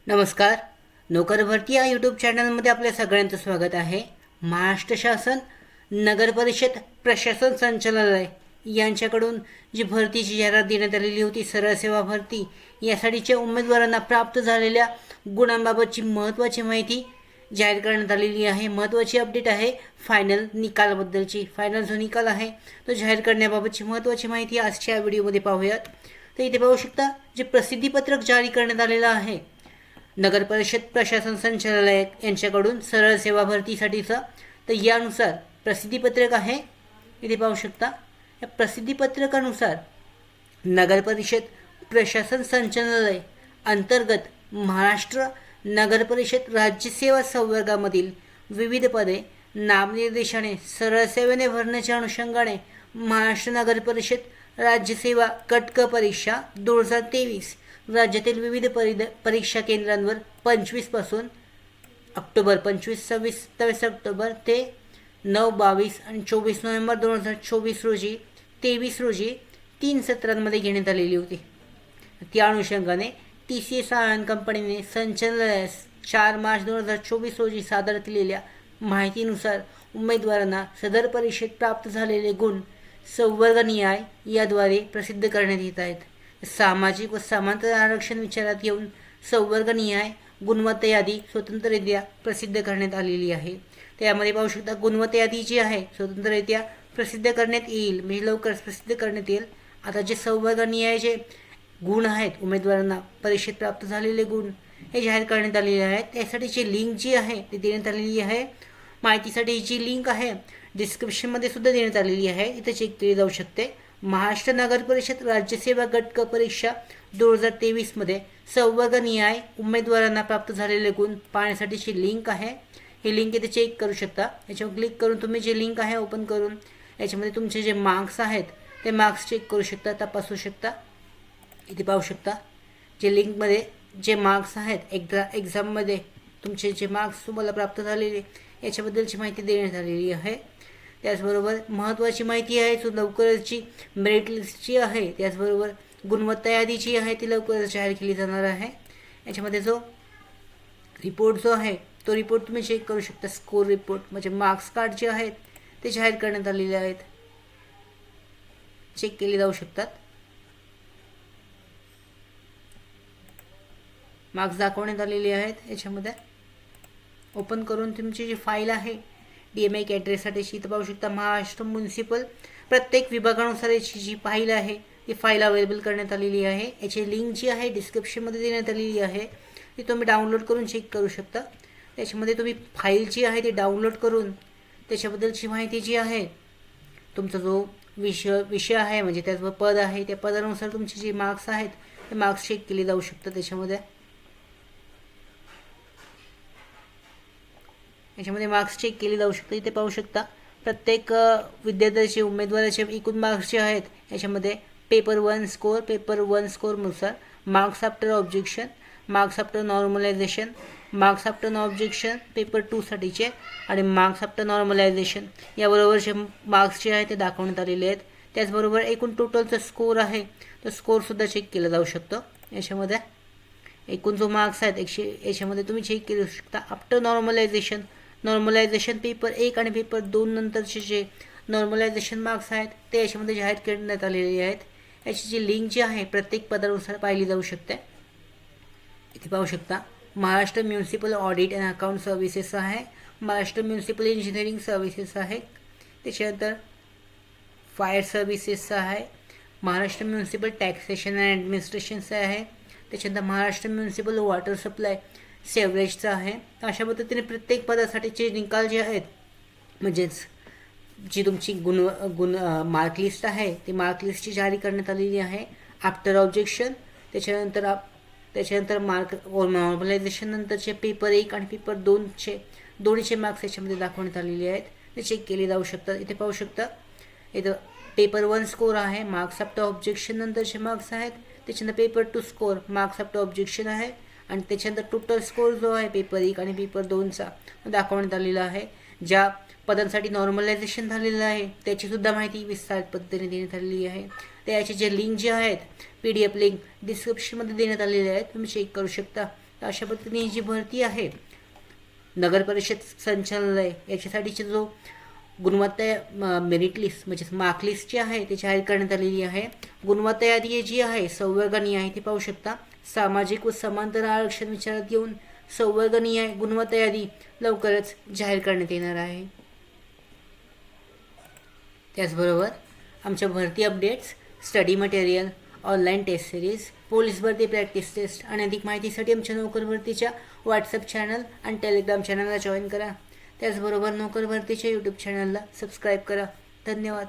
नमस्कार. नोकर भरती या यूट्यूब चॅनलमध्ये आपल्या सगळ्यांचं स्वागत आहे. महाराष्ट्र शासन नगर परिषद प्रशासन संचालनालय यांच्याकडून जी भरतीची जाहिरात देण्यात आलेली होती, सरळ सेवा भरती, यासाठीच्या उमेदवारांना प्राप्त झालेल्या गुणांबाबतची महत्त्वाची माहिती जाहीर करण्यात आलेली आहे. महत्त्वाची अपडेट आहे फायनल निकालाबद्दलची. फायनल जो निकाल आहे तो जाहीर करण्याबाबतची महत्त्वाची माहिती आजच्या व्हिडिओमध्ये पाहूयात. तर इथे पाहू शकता जे प्रसिद्धीपत्रक जारी करण्यात आलेलं आहे नगर परिषद प्रशासन संचालनालय यांच्याकडून सरळ सेवा भरतीसाठीचं. तर यानुसार प्रसिद्धीपत्रक आहे, इथे पाहू शकता. या प्रसिद्धीपत्रकानुसार नगर परिषद प्रशासन संचालनालय अंतर्गत महाराष्ट्र नगर परिषद राज्यसेवा संवर्गामधील विविध पदे नामनिर्देशाने सरळ सेवेने भरण्याच्या अनुषंगाने महाराष्ट्र नगर परिषद राज्यसेवा गट क परीक्षा 2023 राज्यातील विविध परीक्षा केंद्रांवर 25 पासून ऑक्टोबर 25, 26, 27 ऑक्टोबर ते 9, 22 आणि 24 नोव्हेंबर 2024 रोजी 23 रोजी 3 सत्रांमध्ये घेण्यात आलेली होती. त्या अनुषंगाने TCS आयन कंपनीने संचालनालयास 4 मार्च 2024 रोजी सादर केलेल्या माहितीनुसार उमेदवारांना सदर परीक्षेत प्राप्त झालेले गुण संवर्ग निहाय याद्वारे प्रसिद्ध करण्यात येत आहेत. सामाजिक व समांतर आरक्षण विचारात घेऊन संवर्गनिहाय गुणवत्ता यादी स्वतंत्ररित्या प्रसिद्ध करण्यात आलेली आहे. त्यामध्ये पाहू शकता गुणवत्ता यादी जी आहे स्वतंत्ररित्या प्रसिद्ध करण्यात येईल, म्हणजे लवकरच प्रसिद्ध करण्यात येईल. आता जे संवर्गनिहाय जे गुण आहेत उमेदवारांना परीक्षेत प्राप्त झालेले गुण हे जाहीर करण्यात आलेले आहेत. त्यासाठीची लिंक जी आहे ती देण्यात आलेली आहे. माहितीसाठी जी लिंक आहे डिस्क्रिप्शनमध्ये सुद्धा देण्यात आलेली आहे, इथे चेक केली जाऊ शकते. महाराष्ट्र नगर परिषद राज्यसेवा गट क परीक्षा 2023 मध्ये संवर्गनिहाय उमेदवारांना प्राप्त झालेले गुण पाहण्यासाठीची लिंक आहे. ही लिंक इथे चेक करू शकता. याच्यावर क्लिक करून तुम्ही जे लिंक आहे ओपन करून याच्यामध्ये तुमचे जे मार्क्स आहेत ते मार्क्स चेक करू शकता, तपासू शकता. इथे पाहू शकता जे लिंकमध्ये जे मार्क्स आहेत एक्झाममध्ये तुमचे जे मार्क्स तुम्हाला प्राप्त झालेले याच्याबद्दलची माहिती देण्यात आलेली आहे. त्याचबरोबर महत्त्वाची माहिती आहे जो लवकरची मेरिट लिस्टची आहे, त्याचबरोबर गुणवत्ता यादी जी आहे ती लवकरच जाहीर केली जाणार आहे. याच्यामध्ये जो रिपोर्ट जो आहे तो रिपोर्ट तुम्ही चेक करू शकता. स्कोर रिपोर्ट म्हणजे मार्क्स कार्ड जे आहेत ते जाहीर करण्यात आलेले आहेत, चेक केले जाऊ शकतात. मार्क्स दाखवण्यात आलेले आहेत. याच्यामध्ये ओपन करून तुमची जी फाईल आहे DMI ॲड्रेससाठीची इथं पाहू शकता. महाराष्ट्र म्युनिसिपल प्रत्येक विभागानुसार याची जी फाईल आहे ती फाईल अवेलेबल करण्यात आलेली आहे. याची लिंक जी आहे डिस्क्रिप्शनमध्ये देण्यात आलेली आहे, ती तुम्ही डाउनलोड करून चेक करू शकता. त्याच्यामध्ये तुम्ही फाईल जी आहे ती डाउनलोड करून त्याच्याबद्दलची माहिती जी आहे तुमचा जो विषय आहे म्हणजे त्याचं पद आहे त्या पदानुसार तुमचे जे मार्क्स आहेत ते मार्क्स चेक केले जाऊ शकतात. याच्यामध्ये मार्क्स चेक केले जाऊ शकतात. इथे पाहू शकता प्रत्येक विद्यार्थ्याचे उमेदवाराचे एकूण मार्क्स जे आहेत याच्यामध्ये पेपर 1 स्कोरनुसार marks after objection, marks after normalisation, marks after no objection paper 2 साठीचे आणि मार्क्स आफ्टर नॉर्मलायझेशन याबरोबरचे मार्क्स जे आहेत ते दाखवण्यात आलेले आहेत. त्याचबरोबर एकूण टोटलचा स्कोर आहे तो स्कोरसुद्धा चेक केला जाऊ शकतो. याच्यामध्ये एकूण जो मार्क्स आहेत याच्यामध्ये तुम्ही चेक करू शकता. आफ्टर नॉर्मलायझेशन पेपर 1 आणि पेपर 2 नंतरचे जे नॉर्मलायझेशन मार्क्स आहेत ते याच्यामध्ये जाहीर करण्यात आलेले आहेत. याची जी लिंक जी आहे प्रत्येक पदानुसार पाहिली जाऊ शकते. इथे पाहू शकता Maharashtra municipal audit and account services आहे, महाराष्ट्र म्युनिसिपल इंजिनिअरिंग सर्व्हिसेस आहे, त्याच्यानंतर फायर सर्व्हिसेस आहे, महाराष्ट्र म्युनिसिपल टॅक्सेशन अँड ॲडमिनिस्ट्रेशनचं आहे, त्याच्यानंतर महाराष्ट्र म्युनिसिपल वॉटर सप्लाय सेवरेजचं आहे. अशा पद्धतीने प्रत्येक पदासाठीचे निकाल जे आहेत म्हणजेच जी तुमची मार्कलिस्ट आहे ती मार्कलिस्टची जारी करण्यात आलेली आहे. आफ्टर ऑब्जेक्शन त्याच्यानंतर मार्क नॉर्मलायझेशन नंतरचे पेपर 1 आणि पेपर 2चे दोन्हीचे मार्क्स याच्यामध्ये दाखवण्यात आलेले आहेत, ते चेक केले जाऊ शकतात. इथे पाहू शकता इथं पेपर 1 स्कोर आहे, मार्क्स आफ्टर ऑब्जेक्शन नंतरचे मार्क्स आहेत, त्याच्यानंतर paper 2 score marks after objection आहे आणि त्याच्यानंतर टोटल स्कोर जो आहे पेपर 1 आणि पेपर 2चा दाखवण्यात आलेला आहे. ज्या पदांसाठी नॉर्मलायझेशन झालेलं आहे त्याचीसुद्धा माहिती विस्तारित पद्धतीने देण्यात आलेली आहे. त्याचे जे लिंक जे आहेत PDF लिंक डिस्क्रिप्शनमध्ये देण्यात आलेले आहेत, तुम्ही चेक करू शकता. तर अशा पद्धतीने जी भरती आहे नगर परिषद संचालनालय याच्यासाठीची जो गुणवत्ता मेरिट लिस्ट म्हणजेच मार्क लिस्ट जी आहे ती जाहीर करण्यात आलेली आहे. गुणवत्ता यादी जी आहे संवर्गनीय आहे ती पाहू शकता. सामाजिक व समांतर आरक्षण विचारात घेऊन संवर्गनीय गुणवत्ता यादी लवकरच जाहीर करण्यात येणार आहे. त्याचबरोबर आमच्या भरती updates, study material, online test series, police भरती प्रॅक्टिस टेस्ट आणि अधिक माहितीसाठी आमच्या नोकर भरतीच्या व्हॉट्सअप चॅनल आणि टेलिग्राम चॅनलला जॉईन करा. त्याचबरोबर नोकर भरतीच्या यूट्यूब चॅनलला सबस्क्राईब करा. धन्यवाद.